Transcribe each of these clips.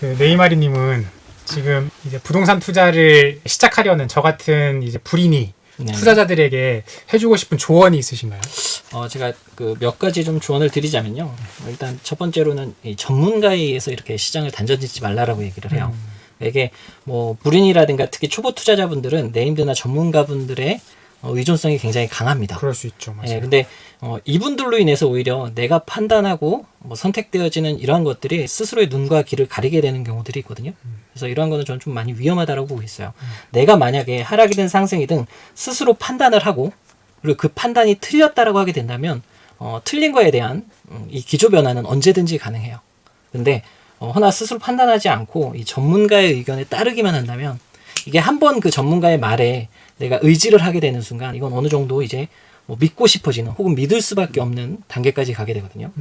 그 네이마리님은 지금 이제 부동산 투자를 시작하려는 저 같은 이제 불인이 네. 투자자들에게 해주고 싶은 조언이 있으신가요? 제가 그 몇 가지 좀 조언을 드리자면요. 일단 첫 번째로는 이 전문가에 의해서 이렇게 시장을 단전짓지 말라라고 얘기를 해요. 이게 뭐 불인이라든가 특히 초보 투자자분들은 네임드나 전문가분들의 의존성이 굉장히 강합니다. 그럴 수 있죠. 맞아요. 예, 근데 이분들로 인해서 오히려 내가 판단하고 뭐 선택되어지는 이러한 것들이 스스로의 눈과 귀를 가리게 되는 경우들이 있거든요. 그래서 이러한 거는 저는 좀 많이 위험하다고 보고 있어요. 내가 만약에 하락이든 상승이든 스스로 판단을 하고 그리고 그 판단이 틀렸다라고 하게 된다면 틀린 거에 대한 이 기조 변화는 언제든지 가능해요. 근데 허나 스스로 판단하지 않고 이 전문가의 의견에 따르기만 한다면 이게 한번 그 전문가의 말에 내가 의지를 하게 되는 순간 이건 어느 정도 이제 뭐 믿고 싶어지는 혹은 믿을 수밖에 없는 단계까지 가게 되거든요.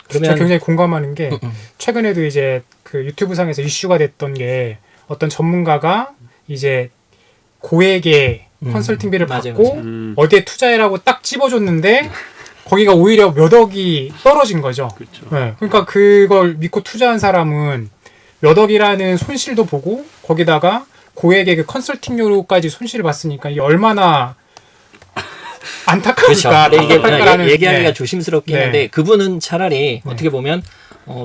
제가 굉장히 공감하는 게 최근에도 이제 그 유튜브 상에서 이슈가 됐던 게 어떤 전문가가 이제 고액의 컨설팅비를 맞아요, 받고 맞아요. 어디에 투자해라고 딱 집어줬는데 거기가 오히려 몇 억이 떨어진 거죠. 그렇죠. 네, 그러니까 그걸 믿고 투자한 사람은 몇 억이라는 손실도 보고 거기다가 고액의 그 컨설팅료까지 손실을 봤으니까 이게 얼마나 안타까울까. 그렇죠. 근데 안타깝다라는, 이게 얘기하기가 네. 조심스럽긴 네. 한데 그분은 차라리 어떻게 보면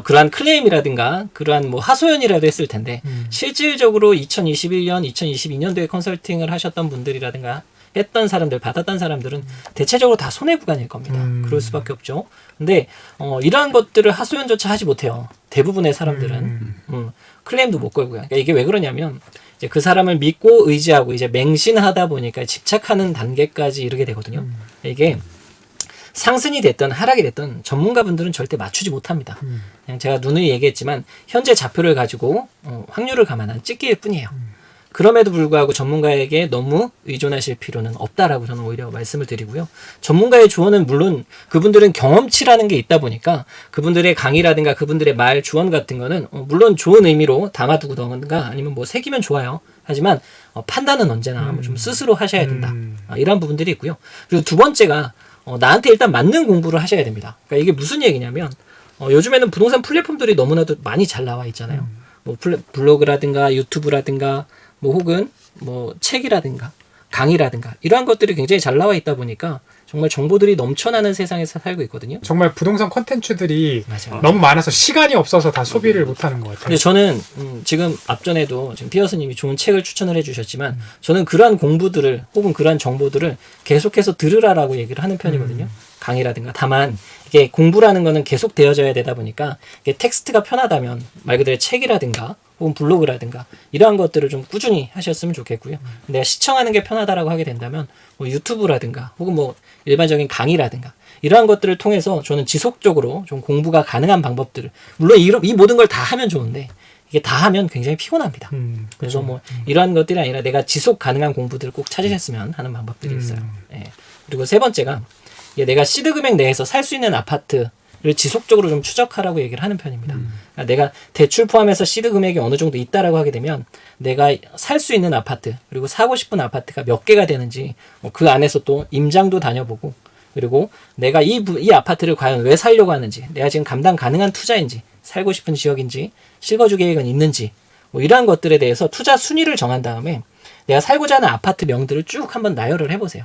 그러한 클레임이라든가 그러한 뭐 하소연이라도 했을 텐데 실질적으로 2021년, 2022년도에 컨설팅을 하셨던 분들이라든가 했던 사람들, 받았던 사람들은 대체적으로 다 손해구간일 겁니다. 그럴 수밖에 없죠. 근데 이러한 것들을 하소연조차 하지 못해요. 대부분의 사람들은 클레임도 못 걸고요. 그러니까 이게 왜 그러냐면 이제 그 사람을 믿고 의지하고 이제 맹신하다 보니까 집착하는 단계까지 이르게 되거든요. 이게 상승이 됐든 하락이 됐든 전문가분들은 절대 맞추지 못합니다. 그냥 제가 누누이 얘기했지만 현재 좌표를 가지고 확률을 감안한 찍기일 뿐이에요. 그럼에도 불구하고 전문가에게 너무 의존하실 필요는 없다라고 저는 오히려 말씀을 드리고요. 전문가의 조언은 물론 그분들은 경험치라는 게 있다 보니까 그분들의 강의라든가 그분들의 말 조언 같은 거는 물론 좋은 의미로 담아두던가 아니면 뭐 새기면 좋아요. 하지만 판단은 언제나 좀 스스로 하셔야 된다. 이런 부분들이 있고요. 그리고 두 번째가 나한테 일단 맞는 공부를 하셔야 됩니다. 그러니까 이게 무슨 얘기냐면 요즘에는 부동산 플랫폼들이 너무나도 많이 잘 나와 있잖아요. 뭐 블로그라든가 유튜브라든가 뭐 혹은 뭐 책이라든가 강의라든가 이러한 것들이 굉장히 잘 나와 있다 보니까 정말 정보들이 넘쳐나는 세상에서 살고 있거든요. 정말 부동산 콘텐츠들이 맞아요. 너무 많아서 시간이 없어서 다 소비를 못하는 것 같아요. 근데 저는 지금 앞전에도 지금 피어스님이 좋은 책을 추천을 해주셨지만 저는 그러한 공부들을 혹은 그러한 정보들을 계속해서 들으라라고 얘기를 하는 편이거든요. 강의라든가. 다만 이게 공부라는 거는 계속 되어져야 되다 보니까 이게 텍스트가 편하다면 말 그대로 책이라든가 혹은 블로그라든가 이러한 것들을 좀 꾸준히 하셨으면 좋겠고요. 내가 시청하는 게 편하다라고 하게 된다면 뭐 유튜브라든가 혹은 뭐 일반적인 강의라든가 이러한 것들을 통해서 저는 지속적으로 좀 공부가 가능한 방법들을 물론 이 모든 걸 다 하면 좋은데 이게 다 하면 굉장히 피곤합니다. 그래서 뭐 이러한 것들이 아니라 내가 지속 가능한 공부들을 꼭 찾으셨으면 하는 방법들이 있어요. 예. 그리고 세 번째가 이게 내가 시드 금액 내에서 살 수 있는 아파트를 지속적으로 좀 추적하라고 얘기를 하는 편입니다. 그러니까 내가 대출 포함해서 시드 금액이 어느 정도 있다라고 하게 되면 내가 살 수 있는 아파트 그리고 사고 싶은 아파트가 몇 개가 되는지 그 안에서 또 임장도 다녀보고 그리고 내가 이 아파트를 과연 왜 살려고 하는지 내가 지금 감당 가능한 투자인지 살고 싶은 지역인지 실거주 계획은 있는지 뭐 이러한 것들에 대해서 투자 순위를 정한 다음에 내가 살고자 하는 아파트 명들을 쭉 한번 나열을 해보세요.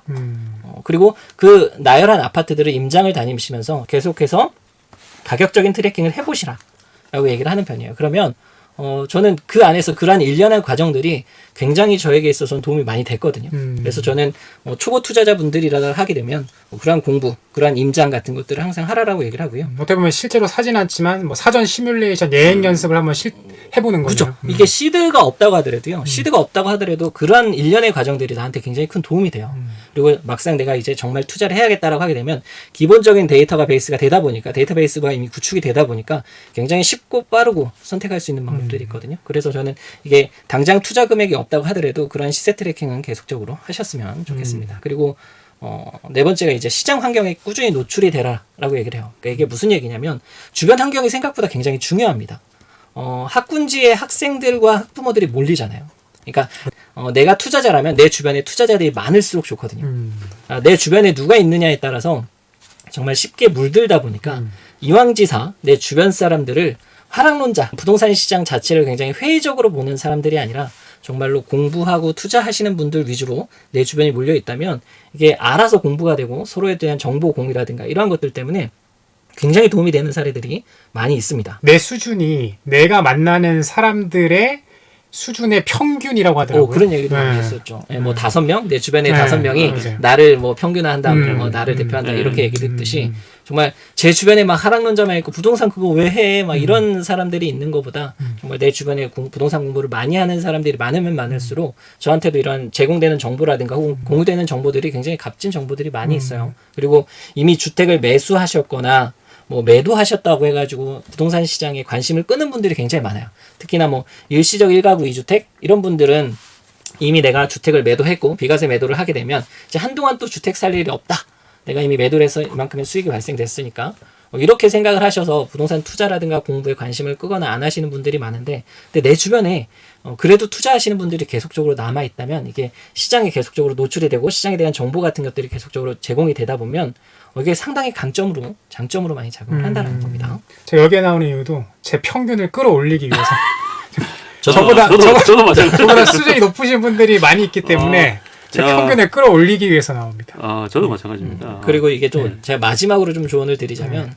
그리고 그 나열한 아파트들을 임장을 다니시면서 계속해서 가격적인 트래킹을 해보시라 라고 얘기를 하는 편이에요. 그러면 저는 그 안에서 그러한 일련의 과정들이 굉장히 저에게 있어서는 도움이 많이 됐거든요. 그래서 저는 초보 투자자분들이라 하게 되면 그러한 공부, 그러한 임장 같은 것들을 항상 하라라고 얘기를 하고요. 어떻게 보면 실제로 사진 않지만 뭐 사전 시뮬레이션 예행 연습을 한번 해보는 거죠. 그렇죠. 이게 시드가 없다고 하더라도요. 시드가 없다고 하더라도 그러한 일련의 과정들이 나한테 굉장히 큰 도움이 돼요. 그리고 막상 내가 이제 정말 투자를 해야겠다라고 하게 되면 기본적인 데이터가 베이스가 되다 보니까 데이터베이스가 이미 구축이 되다 보니까 굉장히 쉽고 빠르고 선택할 수 있는 방법들이 있거든요. 그래서 저는 이게 당장 투자 금액이 없다고 하더라도 그러한 시세 트래킹은 계속적으로 하셨으면 좋겠습니다. 그리고 네 번째가 이제 시장 환경에 꾸준히 노출이 되라라고 얘기를 해요. 그러니까 이게 무슨 얘기냐면 주변 환경이 생각보다 굉장히 중요합니다. 학군지의 학생들과 학부모들이 몰리잖아요. 그러니까 내가 투자자라면 내 주변에 투자자들이 많을수록 좋거든요. 내 주변에 누가 있느냐에 따라서 정말 쉽게 물들다 보니까 이왕지사 내 주변 사람들을 하락론자, 부동산 시장 자체를 굉장히 회의적으로 보는 사람들이 아니라 정말로 공부하고 투자하시는 분들 위주로 내 주변이 몰려 있다면 이게 알아서 공부가 되고 서로에 대한 정보 공유라든가 이러한 것들 때문에 굉장히 도움이 되는 사례들이 많이 있습니다. 내 수준이 내가 만나는 사람들의 수준의 평균이라고 하더라고요. 그런 얘기도 많이 네. 했었죠. 뭐 5명, 내 주변에 네, 5명이 맞아요. 나를 뭐 평균화한다, 뭐 나를 대표한다 이렇게 얘기를 했듯이 정말 제 주변에 막 하락론자만 있고 부동산 그거 왜 해? 막 이런 사람들이 있는 것보다 정말 내 주변에 부동산 공부를 많이 하는 사람들이 많으면 많을수록 저한테도 이런 제공되는 정보라든가 혹은 공유되는 정보들이 굉장히 값진 정보들이 많이 있어요. 그리고 이미 주택을 매수하셨거나 뭐 매도하셨다고 해가지고 부동산 시장에 관심을 끄는 분들이 굉장히 많아요. 특히나 뭐 일시적 1가구 2주택 이런 분들은 이미 내가 주택을 매도했고 비과세 매도를 하게 되면 이제 한동안 또 주택 살 일이 없다. 내가 이미 매도를 해서 이만큼의 수익이 발생됐으니까 이렇게 생각을 하셔서 부동산 투자라든가 공부에 관심을 끄거나 안 하시는 분들이 많은데 근데 내 주변에 그래도 투자하시는 분들이 계속적으로 남아있다면 이게 시장에 계속적으로 노출이 되고 시장에 대한 정보 같은 것들이 계속적으로 제공이 되다 보면 이게 상당히 강점으로 장점으로 많이 작용을 한다는 겁니다. 제가 여기에 나오는 이유도 제 평균을 끌어올리기 위해서 저도 마찬가지. 저보다 수준이 높으신 분들이 많이 있기 때문에 제 평균을 끌어올리기 위해서 나옵니다. 저도 마찬가지입니다. 그리고 이게 또 제가 마지막으로 좀 조언을 드리자면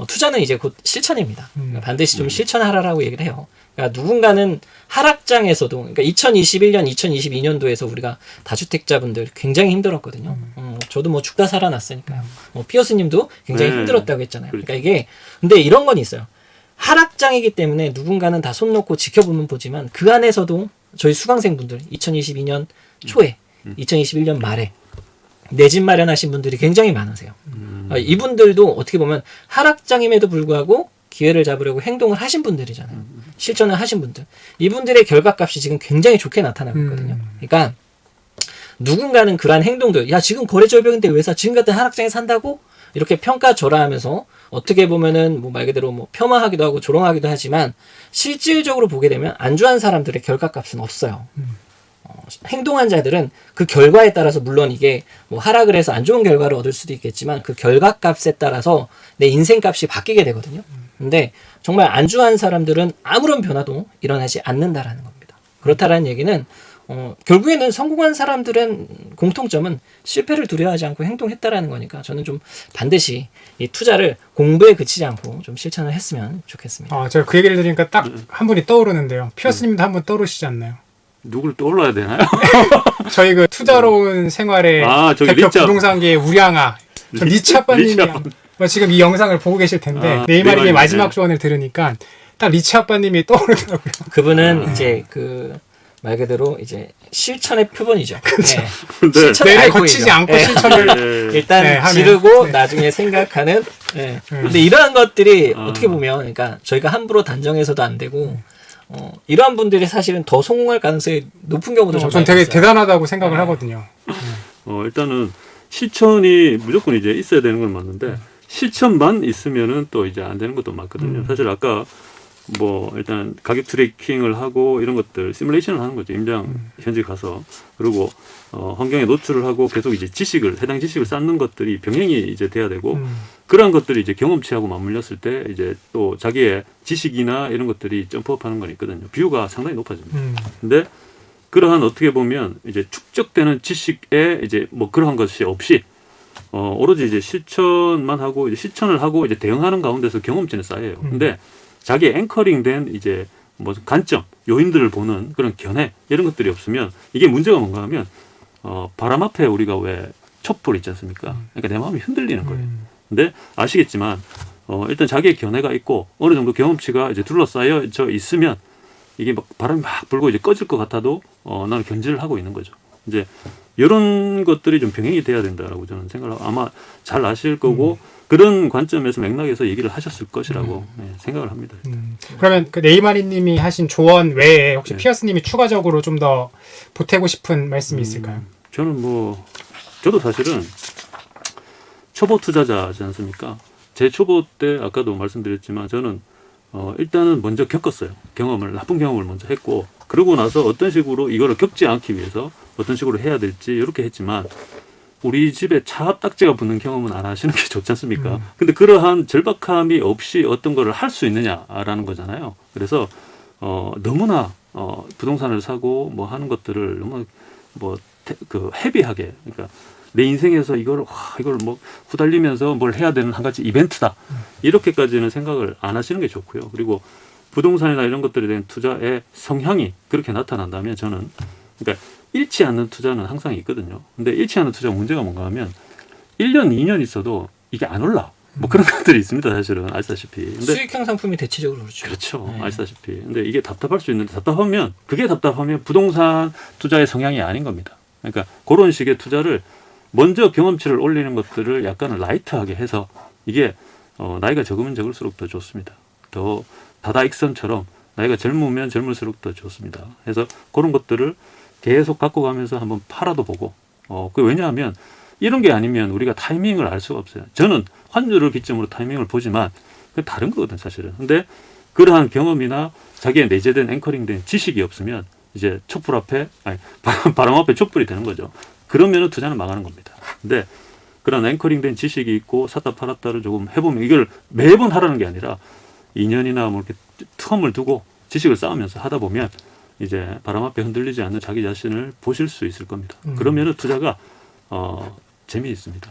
투자는 이제 곧 실천입니다. 그러니까 반드시 좀 실천하라라고 얘기를 해요. 그러니까 누군가는 하락장에서도 그러니까 2021년, 2022년도에서 우리가 다주택자분들 굉장히 힘들었거든요. 저도 뭐 죽다 살아났으니까요. 피어스님도 굉장히 힘들었다고 했잖아요. 그러니까 이게 근데 이런 건 있어요. 하락장이기 때문에 누군가는 다 손 놓고 지켜보면 보지만 그 안에서도 저희 수강생분들 2022년 초에 2021년 말에 내 집 마련하신 분들이 굉장히 많으세요. 이분들도 어떻게 보면 하락장임에도 불구하고 기회를 잡으려고 행동을 하신 분들이잖아요. 실천을 하신 분들. 이분들의 결과값이 지금 굉장히 좋게 나타나고 있거든요. 그러니까 누군가는 그러한 행동들, 야 지금 거래절벽인데 왜 사? 지금 같은 하락장에 산다고? 이렇게 평가절하하면서 어떻게 보면은 뭐 말 그대로 뭐 폄하하기도 하고 조롱하기도 하지만 실질적으로 보게 되면 안주한 사람들의 결과값은 없어요. 행동한 자들은 그 결과에 따라서 물론 이게 뭐 하락을 해서 안 좋은 결과를 얻을 수도 있겠지만 그 결과값에 따라서 내 인생값이 바뀌게 되거든요. 근데 정말 안주한 사람들은 아무런 변화도 일어나지 않는다라는 겁니다. 그렇다라는 얘기는 결국에는 성공한 사람들은 공통점은 실패를 두려워하지 않고 행동했다라는 거니까 저는 좀 반드시 이 투자를 공부에 그치지 않고 좀 실천을 했으면 좋겠습니다. 제가 그 얘기를 들으니까 딱 한 분이 떠오르는데요. 피어스님도 한 분 떠오르시지 않나요? 누굴 떠올라야 되나요? 저희 그 투자로운 생활의 저기 대표 리차. 부동산계의 우량아 저 리치아빠님이 지금 이 영상을 보고 계실 텐데 네이마리의 마지막 조언을 들으니까 딱 리치아빠님이 떠오르더라고요. 그분은 이제 그 말 그대로 이제 실천의 표본이죠. 네. 근데 실천의 내를 아이콘이죠. 거치지 않고 실천을 일단 하면. 지르고 나중에 생각하는. 근데 이러한 것들이 어떻게 보면, 그러니까 저희가 함부로 단정해서도 안 되고, 이러한 분들이 사실은 더 성공할 가능성이 높은 경우도 전 정말 되게 있어요. 대단하다고 생각을 하거든요. 일단은 실천이 무조건 이제 있어야 되는 건 맞는데 실천만 있으면은 또 이제 안 되는 것도 맞거든요. 사실 아까 뭐 일단 가격 트래킹을 하고 이런 것들 시뮬레이션을 하는 거죠. 임장 현지 가서 그리고 환경에 노출을 하고 계속 이제 해당 지식을 쌓는 것들이 병행이 이제 돼야 되고 그러한 것들이 이제 경험치하고 맞물렸을 때 이제 또 자기의 지식이나 이런 것들이 점프업하는 건 있거든요. 뷰가 상당히 높아집니다. 근데 그러한 어떻게 보면 이제 축적되는 지식에 이제 뭐 그러한 것이 없이 오로지 이제 실천만 하고 이제 실천을 하고 이제 대응하는 가운데서 경험치는 쌓여요. 근데 자기 앵커링된 이제 뭐 관점, 요인들을 보는 그런 견해 이런 것들이 없으면 이게 문제가 뭔가 하면 바람 앞에 우리가 왜 촛불 있지 않습니까? 그러니까 내 마음이 흔들리는 거예요. 근데 아시겠지만 일단 자기의 견해가 있고 어느 정도 경험치가 이제 둘러싸여져 있으면 이게 막 바람이 막 불고 이제 꺼질 것 같아도 나는 견지를 하고 있는 거죠. 이제 이런 것들이 좀 병행이 돼야 된다라고 저는 생각을 하고 아마 잘 아실 거고 그런 관점에서 맥락에서 얘기를 하셨을 것이라고 생각을 합니다. 그러면 그 네이마리님이 하신 조언 외에 혹시 피어스님이 추가적으로 좀 더 보태고 싶은 말씀이 있을까요? 저는 저도 사실은 초보 투자자지 않습니까? 제 초보 때 아까도 말씀드렸지만 저는 일단은 먼저 겪었어요. 나쁜 경험을 먼저 했고 그러고 나서 어떤 식으로 이거를 겪지 않기 위해서 어떤 식으로 해야 될지 이렇게 했지만 우리 집에 차 딱지가 붙는 경험은 안 하시는 게 좋지 않습니까? 근데 그러한 절박함이 없이 어떤 거를 할 수 있느냐라는 거잖아요. 그래서 너무나 부동산을 사고 뭐 하는 것들을 너무 뭐 그 헤비하게, 그러니까 내 인생에서 이걸 뭐 후달리면서 뭘 해야 되는 한 가지 이벤트다, 이렇게까지는 생각을 안 하시는 게 좋고요. 그리고 부동산이나 이런 것들에 대한 투자의 성향이 그렇게 나타난다면 저는, 그러니까 잃지 않는 투자는 항상 있거든요. 근데 잃지 않는 투자 문제가 뭔가 하면 1년, 2년 있어도 이게 안 올라. 뭐 그런 것들이 있습니다, 사실은. 아시다시피. 근데 수익형 상품이 대체적으로 그렇죠. 그렇죠. 네. 아시다시피. 근데 이게 답답할 수 있는데, 그게 답답하면 부동산 투자의 성향이 아닌 겁니다. 그러니까 그런 식의 투자를 먼저 경험치를 올리는 것들을 약간은 라이트하게 해서, 이게 나이가 적으면 적을수록 더 좋습니다. 더 다다익선처럼 나이가 젊으면 젊을수록 더 좋습니다. 그래서 그런 것들을 계속 갖고 가면서 한번 팔아도 보고, 왜냐하면 이런 게 아니면 우리가 타이밍을 알 수가 없어요. 저는 환율을 기점으로 타이밍을 보지만 그게 다른 거거든, 사실은. 근데 그러한 경험이나 자기의 내재된 앵커링된 지식이 없으면 이제 촛불 앞에, 바람 앞에 촛불이 되는 거죠. 그러면은 투자는 망하는 겁니다. 근데 그런 앵커링된 지식이 있고 샀다 팔았다를 조금 해보면, 이걸 매번 하라는 게 아니라 2년이나 뭐 이렇게 텀을 두고 지식을 쌓으면서 하다 보면 이제 바람 앞에 흔들리지 않는 자기 자신을 보실 수 있을 겁니다. 그러면은 투자가 재미있습니다.